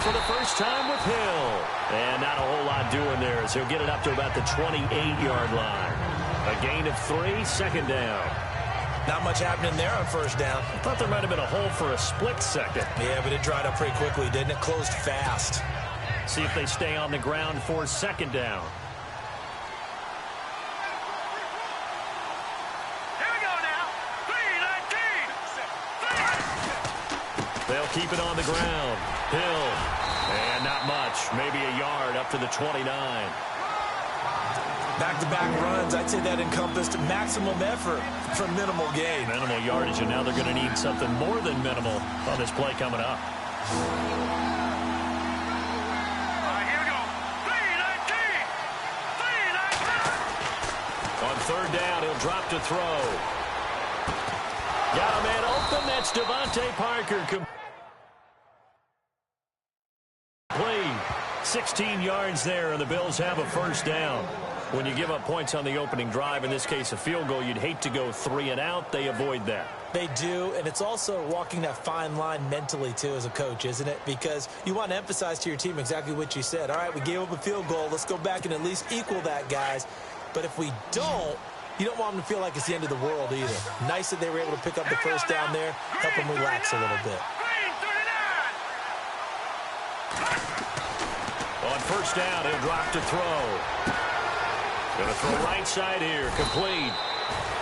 for the first time with Hill. And not a whole lot doing there as he'll get it up to about the 28-yard line. A gain of 3, second down. Not much happening there on first down. I thought there might have been a hole for a split second. Yeah, but it dried up pretty quickly, didn't it? Closed fast. See if they stay on the ground for second down. Here we go now. 3-19. They'll keep it on the ground. Hill. And not much. Maybe a yard up to the 29. Back-to-back runs, I'd say that encompassed maximum effort for minimal gain. Minimal yardage, and now they're going to need something more than minimal on this play coming up. All right, here we go. 3-19. 3-19. On third down, he'll drop to throw. Got a man open. That's Devontae Parker. Complete. 16 yards there, and the Bills have a first down. When you give up points on the opening drive, in this case a field goal, you'd hate to go 3 and out. They avoid that. They do, and it's also walking that fine line mentally, too, as a coach, isn't it? Because you want to emphasize to your team exactly what you said. All right, we gave up a field goal. Let's go back and at least equal that, guys. But if we don't, you don't want them to feel like it's the end of the world either. Nice that they were able to pick up the first down there, help them relax a little bit. On first down, he'll drop to throw. Going to throw right side here, complete.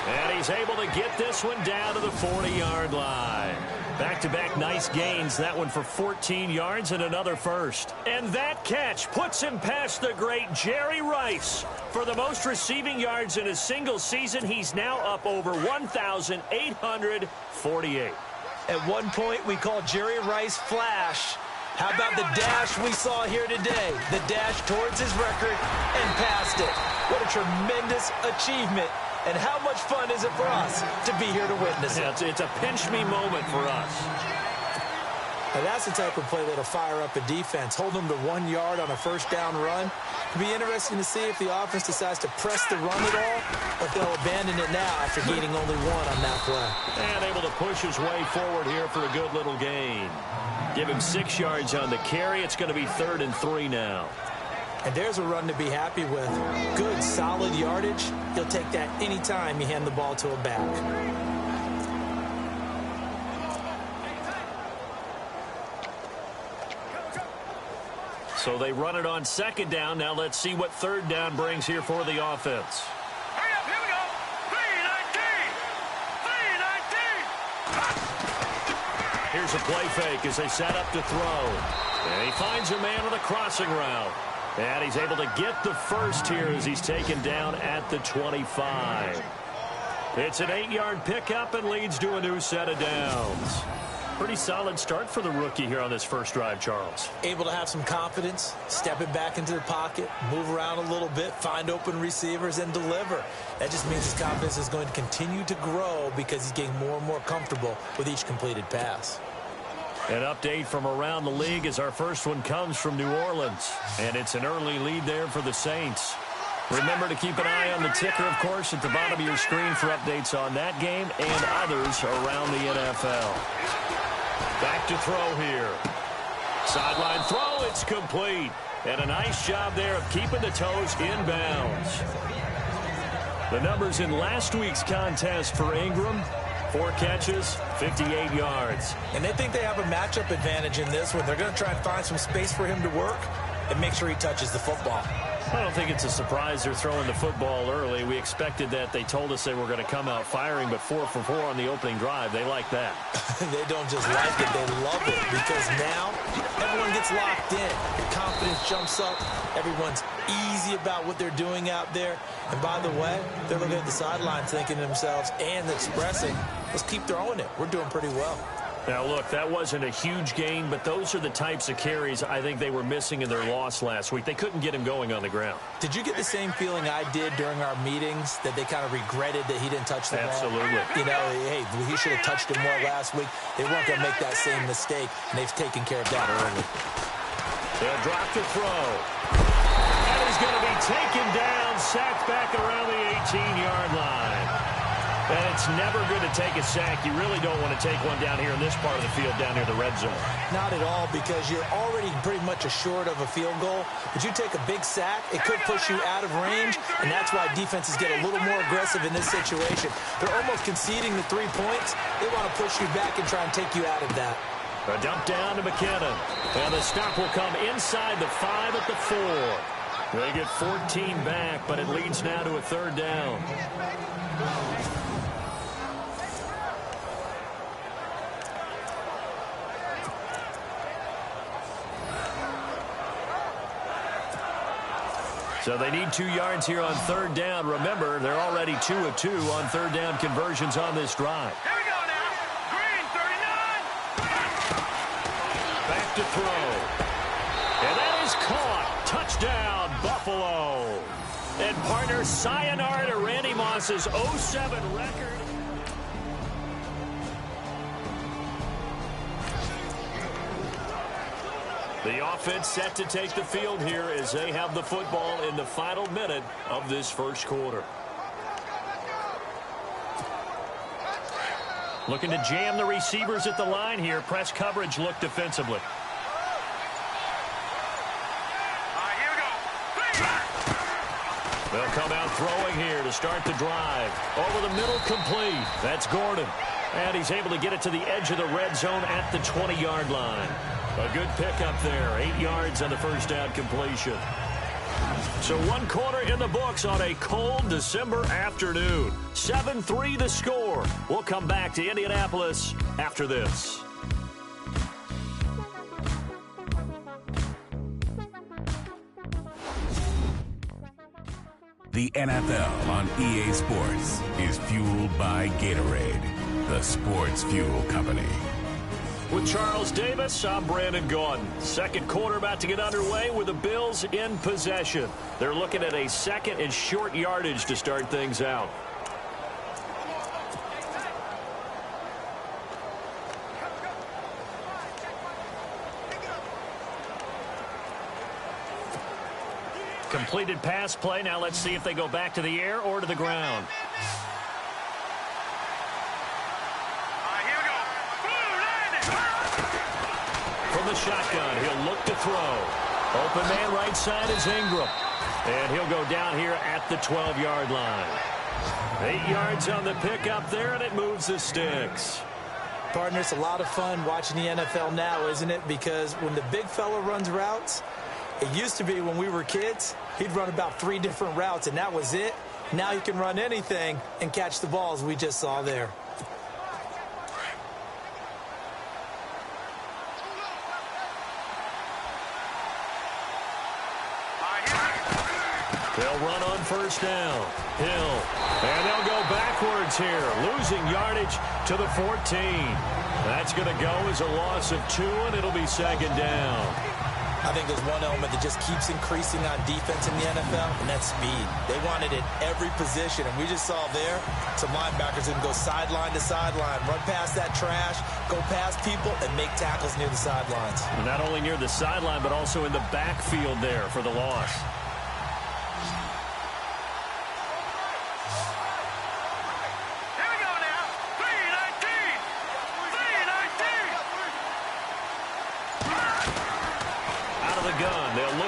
And he's able to get this one down to the 40-yard line. Back-to-back nice gains. That one for 14 yards and another first. And that catch puts him past the great Jerry Rice. For the most receiving yards in a single season, he's now up over 1,848. At one point, we called Jerry Rice Flash. How about the dash we saw here today? The dash towards his record and past it. What a tremendous achievement. And how much fun is it for us to be here to witness it? Yeah, it's a pinch-me moment for us. Now that's the type of play that'll fire up a defense. Hold them to 1 yard on a first down run. It'll be interesting to see if the offense decides to press the run at all, or if they'll abandon it now after gaining only 1 on that play. And able to push his way forward here for a good little gain. Give him 6 yards on the carry. It's going to be 3rd and 3 now. And there's a run to be happy with. Good, solid yardage. He'll take that anytime you hand the ball to a back. So they run it on second down. Now let's see what third down brings here for the offense. Hurry up, here we go. 3-19. 3-19. Here's a play fake as they set up to throw. And he finds a man on the crossing route. And he's able to get the first here as he's taken down at the 25. It's an 8-yard pickup and leads to a new set of downs. Pretty solid start for the rookie here on this first drive, Charles. Able to have some confidence, stepping back into the pocket, move around a little bit, find open receivers, and deliver. That just means his confidence is going to continue to grow because he's getting more and more comfortable with each completed pass. An update from around the league as our first one comes from New Orleans. And it's an early lead there for the Saints. Remember to keep an eye on the ticker, of course, at the bottom of your screen for updates on that game and others around the NFL. Back to throw here. Sideline throw, it's complete. And a nice job there of keeping the toes in bounds. The numbers in last week's contest for Ingram: 4 catches, 58 yards. And they think they have a matchup advantage in this one. They're going to try and find some space for him to work and make sure he touches the football. I don't think it's a surprise they're throwing the football early. We expected that. They told us they were going to come out firing, but 4 for 4 on the opening drive. They like that. They don't just like it, they love it, because now everyone gets locked in. Your confidence jumps up. Everyone's easy about what they're doing out there. And by the way, they're looking at the sidelines thinking to themselves and expressing, let's keep throwing it. We're doing pretty well. Now, look, that wasn't a huge gain, but those are the types of carries I think they were missing in their loss last week. They couldn't get him going on the ground. Did you get the same feeling I did during our meetings, that they kind of regretted that he didn't touch the ball? Absolutely. You know, hey, he should have touched it more last week. They weren't going to make that same mistake, and they've taken care of that early. They'll drop to throw. And he's going to be taken down, sacked back around the 18-yard line. And it's never good to take a sack. You really don't want to take one down here in this part of the field, down near the red zone. Not at all, because you're already pretty much assured of a field goal. But you take a big sack, it could push you out of range, and that's why defenses get a little more aggressive in this situation. They're almost conceding the 3 points. They want to push you back and try and take you out of that. A dump down to McKinnon. And the stop will come inside the 5 at the 4. They get 14 back, but it leads now to a 3rd down. So they need 2 yards here on 3rd down. Remember, they're already 2 of 2 on 3rd down conversions on this drive. Here we go now. Green, 39. Back to throw. And that is caught. Touchdown, Buffalo. And partner, sayonara to Randy Moss's 0-7 record. The offense set to take the field here as they have the football in the final minute of this first quarter. Looking to jam the receivers at the line here. Press coverage look defensively. Here we go. They'll come out throwing here to start the drive. Over the middle, complete. That's Gordon. And he's able to get it to the edge of the red zone at the 20-yard line. A good pickup there. 8 yards on the first down completion. So 1 quarter in the books on a cold December afternoon. 7-3 the score. We'll come back to Indianapolis after this. The NFL on EA Sports is fueled by Gatorade, the sports fuel company. With Charles Davis, I'm Brandon Gaudin. Second quarter about to get underway with the Bills in possession. They're looking at a 2nd and short yardage to start things out. Completed pass play. Now let's see if they go back to the air or to the ground. From the shotgun, he'll look to throw. Open man right side is Ingram. And he'll go down here at the 12-yard line. 8 yards on the pickup there, and it moves the sticks. Partner, it's a lot of fun watching the NFL now, isn't it? Because when the big fella runs routes, it used to be when we were kids, he'd run about 3 different routes, and that was it. Now he can run anything and catch the balls we just saw there. They'll run on first down. Hill. And they'll go backwards here, losing yardage to the 14. That's going to go as a loss of 2, and it'll be 2nd down. I think there's one element that just keeps increasing on defense in the NFL, and that's speed. They want it at every position, and we just saw there some linebackers who can go sideline to sideline, run past that trash, go past people, and make tackles near the sidelines. And not only near the sideline, but also in the backfield there for the loss.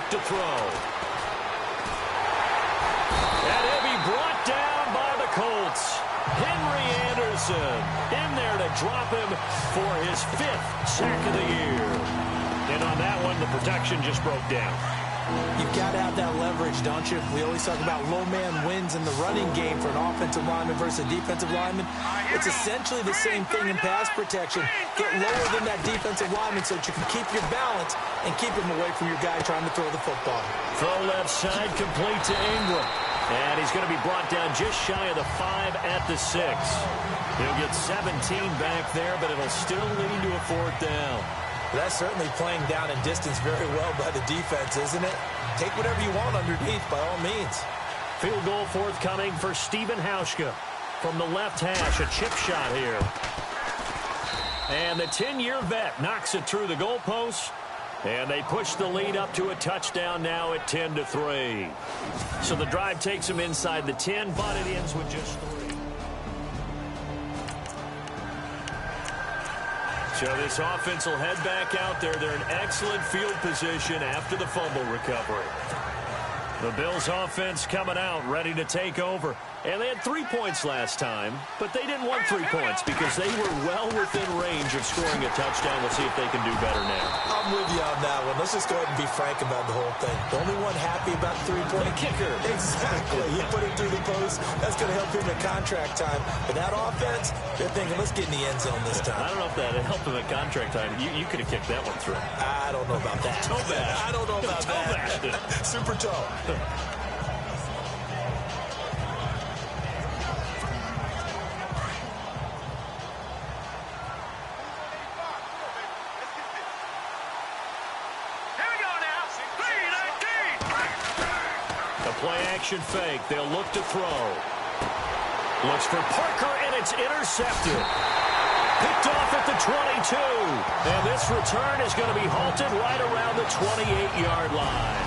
To throw. And he'll be brought down by the Colts. Henry Anderson in there to drop him for his 5th sack of the year. And on that one, the protection just broke down. You've got to have that leverage, don't you? We always talk about low man wins in the running game for an offensive lineman versus a defensive lineman. It's essentially the same thing in pass protection. Get lower than that defensive lineman so that you can keep your balance and keep him away from your guy trying to throw the football. Throw left side, complete to Ingram. And he's going to be brought down just shy of the 5 at the 6. He'll get 17 back there, but it'll still lead to a 4th down. That's certainly playing down in distance very well by the defense, isn't it? Take whatever you want underneath, by all means. Field goal forthcoming for Stephen Hauschka. From the left hash, a chip shot here. And the 10-year vet knocks it through the goalpost. And they push the lead up to a touchdown now at 10-3. So the drive takes them inside the 10, but it ends with just 3. So this offense will head back out there. They're in excellent field position after the fumble recovery. The Bills offense coming out, ready to take over. And they had 3 points last time, but they didn't want 3 points because they were well within range of scoring a touchdown. We'll see if they can do better now. I'm with you on that one. Let's just go ahead and be frank about the whole thing. The only one happy about the three-point kicker. Exactly. He put it through the post. That's going to help him in contract time. But that offense, they're thinking, let's get in the end zone this time. I don't know if that helped him at contract time. You could have kicked that one through. I don't know about that. Toe bash. I don't know about Toe that. bash. Super toe. Play-action fake. They'll look to throw. Looks for Parker, and it's intercepted. Picked off at the 22. And this return is going to be halted right around the 28-yard line.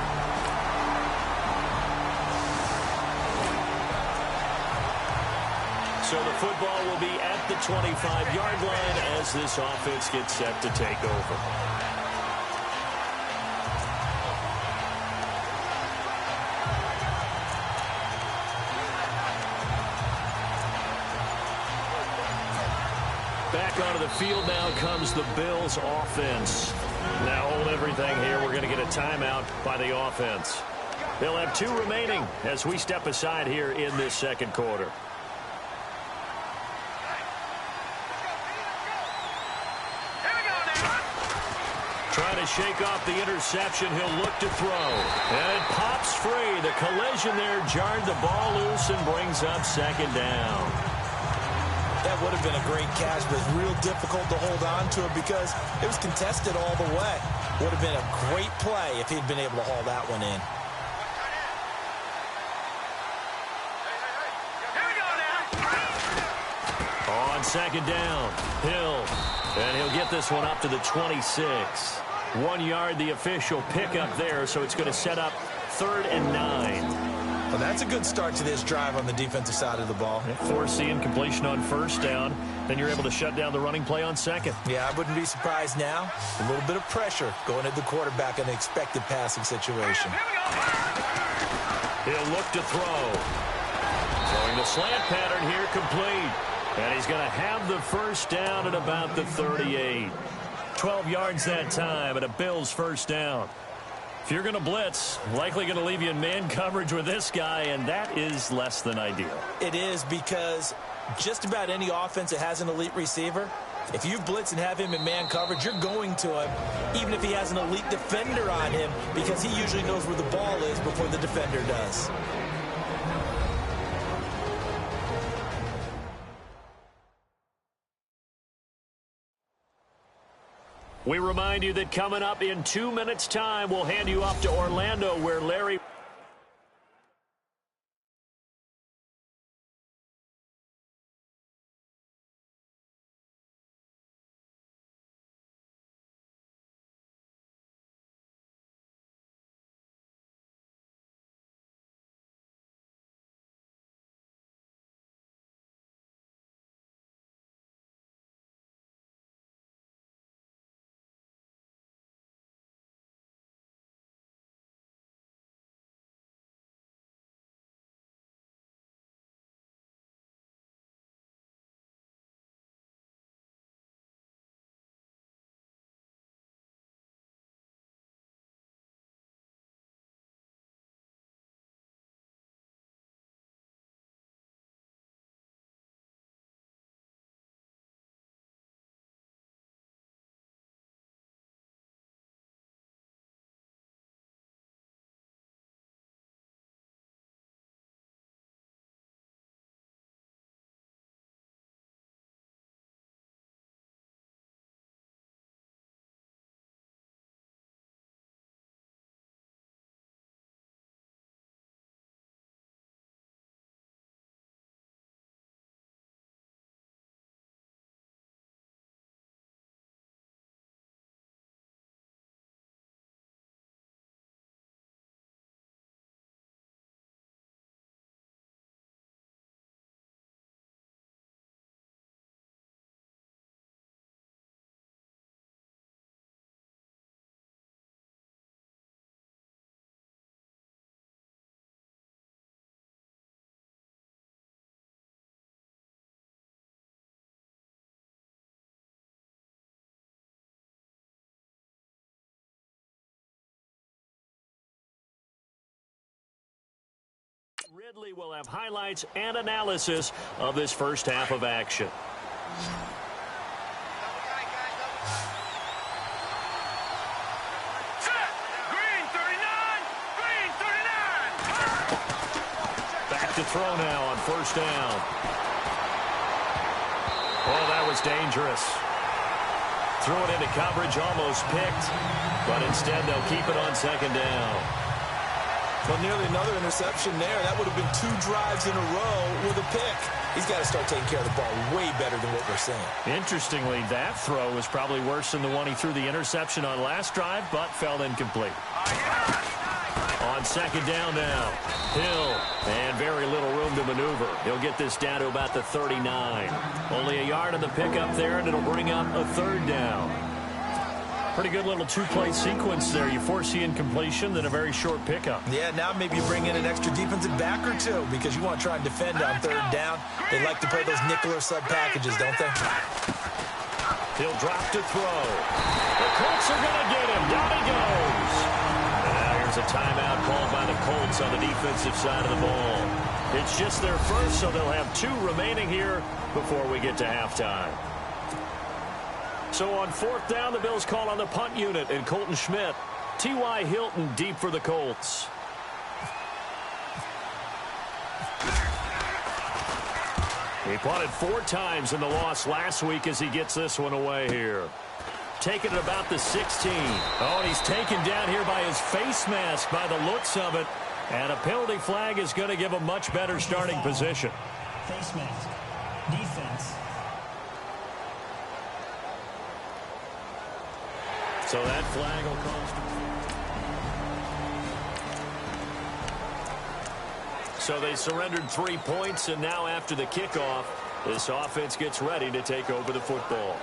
So the football will be at the 25-yard line as this offense gets set to take over. Back onto the field now comes the Bills offense. Now hold everything here. We're going to get a timeout by the offense. They'll have 2 remaining as we step aside here in this second quarter. Trying to shake off the interception. He'll look to throw. And it pops free. The collision there jarred the ball loose and brings up second down. That would have been a great catch, but it's real difficult to hold on to it because it was contested all the way. Would have been a great play if he'd been able to haul that one in. On second down, Hill. And he'll get this one up to the 26. 1 yard, the official pickup there, so it's going to set up 3rd and 9. Well, that's a good start to this drive on the defensive side of the ball. Force the incompletion on first down. Then you're able to shut down the running play on second. Yeah, I wouldn't be surprised now. A little bit of pressure going at the quarterback in an expected passing situation. He'll look to throw. Throwing the slant pattern here complete. And he's going to have the first down at about the 38. 12 yards that time and a Bills first down. If you're going to blitz, likely going to leave you in man coverage with this guy, and that is less than ideal. It is because just about any offense that has an elite receiver, if you blitz and have him in man coverage, you're going to him, even if he has an elite defender on him, because he usually knows where the ball is before the defender does. We remind you that coming up in 2 minutes' time, we'll hand you off to Orlando, where Larry Ridley will have highlights and analysis of this first half of action. Green 39! Green 39! Back to throw now on first down. Oh, that was dangerous. Threw it into coverage, almost picked, but instead they'll keep it on second down. Well, nearly another interception there. That would have been 2 drives in a row with a pick. He's got to start taking care of the ball way better than what we're seeing. Interestingly, that throw was probably worse than the one he threw the interception on last drive, but fell incomplete. On second down now, Hill, and very little room to maneuver. He'll get this down to about the 39. Only a yard on the pickup there, and it'll bring up a third down. Pretty good little 2-play sequence there. You force the incompletion, then a very short pickup. Yeah, now maybe you bring in an extra defensive back or two because you want to try and defend on third down. They like to play those nickel or sub packages, don't they? He'll drop to throw. The Colts are going to get him. Down he goes. And now here's a timeout called by the Colts on the defensive side of the ball. It's just their first, so they'll have 2 remaining here before we get to halftime. So on fourth down, the Bills call on the punt unit and Colton Schmidt. T.Y. Hilton deep for the Colts. He punted 4 times in the loss last week as he gets this one away here. Taking it about the 16. Oh, and he's taken down here by his face mask by the looks of it. And a penalty flag is going to give a much better starting position. Face mask. Defense. So that flag will cost. So they surrendered 3 points, and now after the kickoff, this offense gets ready to take over the football.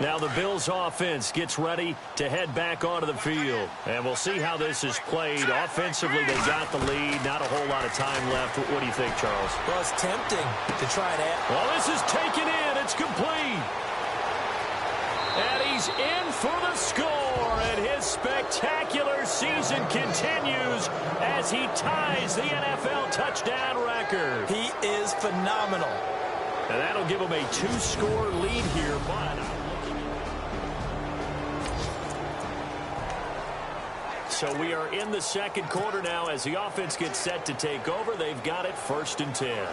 Now the Bills offense gets ready to head back onto the field. And we'll see how this is played. Offensively, they got the lead. Not a whole lot of time left. What do you think, Charles? Well, it's tempting to try and add. Well, this is taken in. It's complete. And he's in for the score. And his spectacular season continues as he ties the NFL touchdown record. He is phenomenal. And that'll give him a 2-score lead here. So we are in the second quarter now as the offense gets set to take over. They've got it 1st and 10.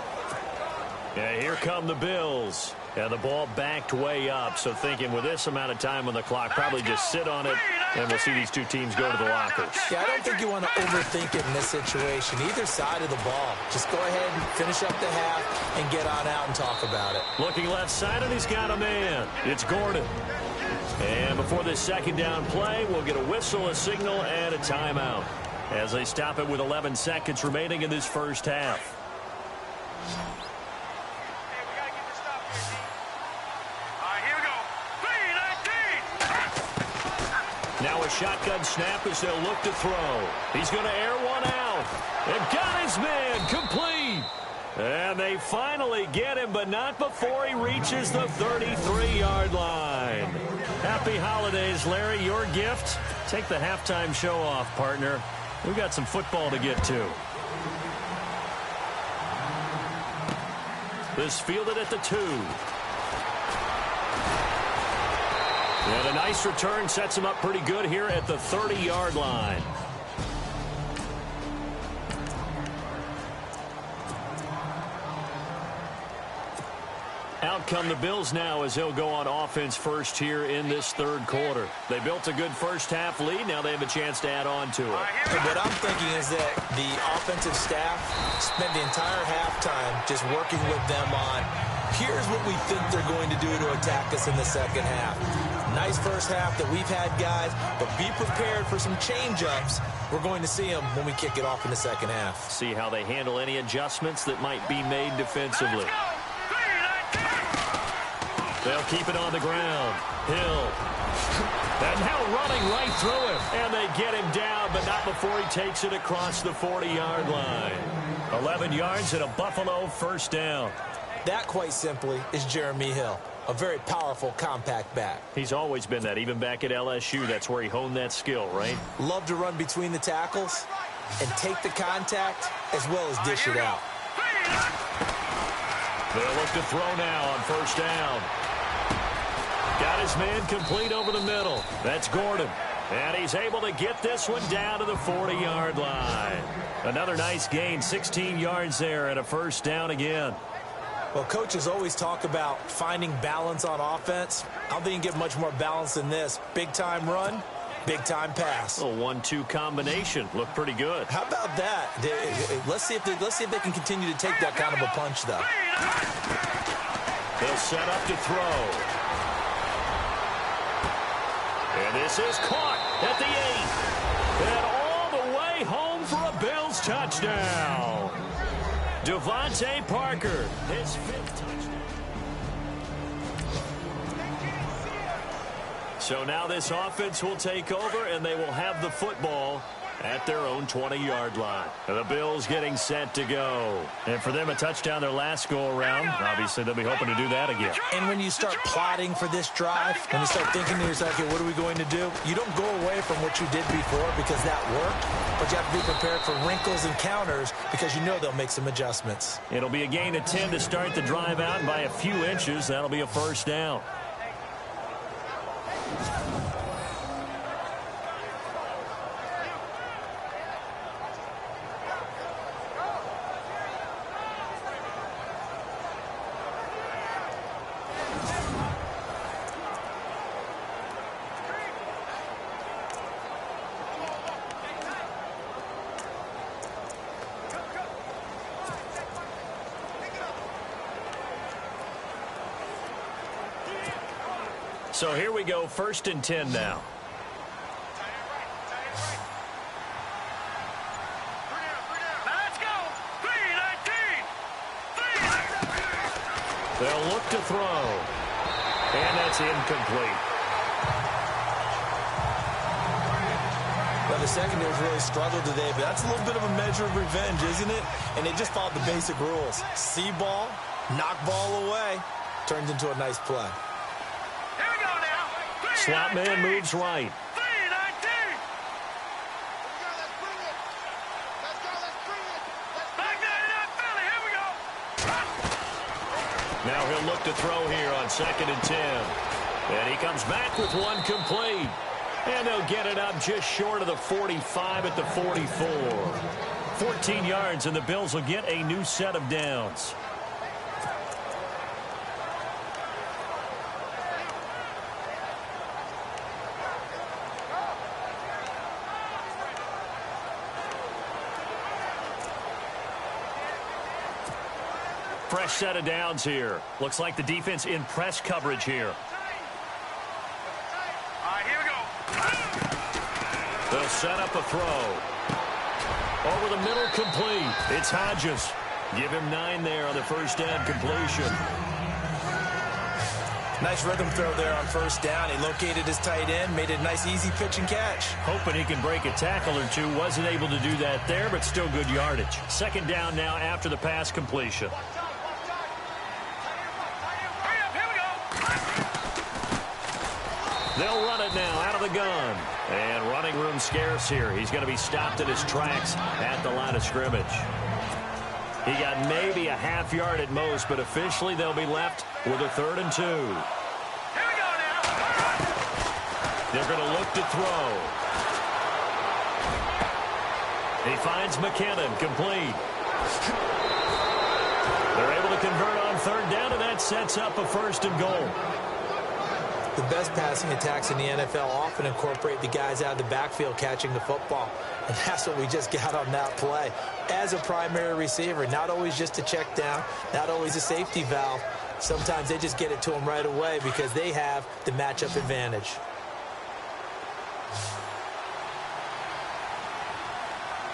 And here come the Bills. And the ball backed way up. So thinking with this amount of time on the clock, probably just sit on it, and we'll see these 2 teams go to the lockers. Yeah, I don't think you want to overthink it in this situation. Either side of the ball. Just go ahead and finish up the half and get on out and talk about it. Looking left side, and he's got a man. It's Gordon. And before this second down play, we'll get a whistle, a signal, and a timeout as they stop it with 11 seconds remaining in this first half. Now a shotgun snap as they'll look to throw. He's going to air one out. And got his man complete. And they finally get him, but not before he reaches the 33-yard line. Happy holidays, Larry. Your gift? Take the halftime show off, partner. We've got some football to get to. This fielded at the 2. And a nice return sets him up pretty good here at the 30-yard line. Out come the Bills now as they'll go on offense first here in this third quarter. They built a good first half lead. Now they have a chance to add on to it. And what I'm thinking is that the offensive staff spent the entire halftime just working with them on, here's what we think they're going to do to attack us in the second half. Nice first half that we've had, guys, but be prepared for some change-ups. We're going to see them when we kick it off in the second half. See how they handle any adjustments that might be made defensively. They'll keep it on the ground. Hill. And now running right through him. And they get him down, but not before he takes it across the 40-yard line. 11 yards and a Buffalo first down. That, quite simply, is Jeremy Hill. a very powerful, compact back. He's always been that. Even back at LSU, that's where he honed that skill, right? Love to run between the tackles and take the contact as well as dish it out. They'll look to throw now on first down. Got his man complete over the middle. That's Gordon. And he's able to get this one down to the 40-yard line. Another nice gain, 16 yards there and a first down again. Well, coaches always talk about finding balance on offense. I don't think you can get much more balance than this. Big-time run, big-time pass. A 1-2 combination. Looked pretty good. How about that? Let's see if they can continue to take that kind of a punch, though. They'll set up to throw. And this is caught at the 8. And all the way home for a Bills touchdown. Devontae Parker, his 5th touchdown. So now this offense will take over, and they will have the football at their own 20-yard line. And the Bills getting set to go. And for them, a touchdown their last go-around. Obviously, they'll be hoping to do that again. And when you start plotting for this drive, when you start thinking to yourself, okay, what are we going to do? You don't go away from what you did before because that worked, but you have to be prepared for wrinkles and counters because you know they'll make some adjustments. It'll be a gain of 10 to start the drive out, and by a few inches, that'll be a first down. So here we go, 1st and 10 now. Let's go. 3-19. They'll look to throw. And that's incomplete. Well, the secondary's really struggled today, but that's a little bit of a measure of revenge, isn't it? And they just followed the basic rules. See ball, knock ball away, turns into a nice play. Here we go now. Slot man moves right. 3-19. Back 99 Philly. Here we go. Now he'll look to throw here on 2nd and 10. And he comes back with one complete. And they'll get it up just short of the 45 at the 44. 14 yards, and the Bills will get a new set of downs. Fresh set of downs here. Looks like the defense in press coverage here. All right, here we go. They'll set up a throw. Over the middle, complete. It's Hodges. Give him 9 there on the first down completion. Nice rhythm throw there on first down. He located his tight end, made it a nice, easy pitch and catch. Hoping he can break a tackle or two. Wasn't able to do that there, but still good yardage. 2nd down now after the pass completion. They'll run it now out of the gun. And running room scarce here. He's going to be stopped in his tracks at the line of scrimmage. He got maybe a half yard at most, but officially they'll be left with a 3rd and 2. Here we go now. They're going to look to throw. He finds McKinnon, complete. They're able to convert on 3rd down, and that sets up a 1st and goal. The best passing attacks in the NFL often incorporate the guys out of the backfield catching the football. And that's what we just got on that play. As a primary receiver, not always just a check down, not always a safety valve. Sometimes they just get it to them right away because they have the matchup advantage.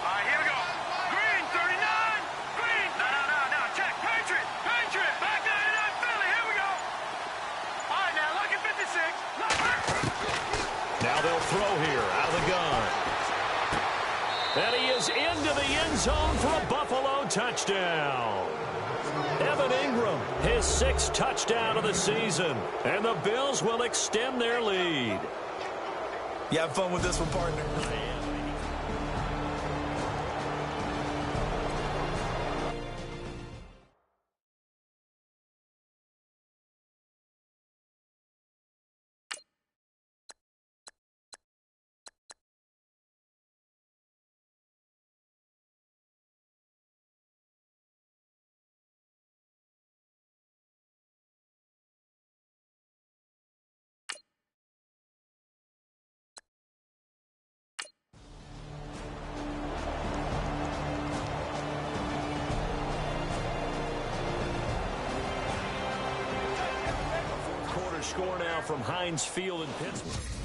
All right, here we go. Green, 39. Green. No. Check. Patriot. Back 99 Philly. Here we go. All right, now look at 56. Now they'll throw here out of the gun. And he is into the end zone for a Buffalo touchdown. Evan Ingram, his 6th touchdown of the season. And the Bills will extend their lead. You have fun with this one, partner. Score now from Heinz Field in Pittsburgh.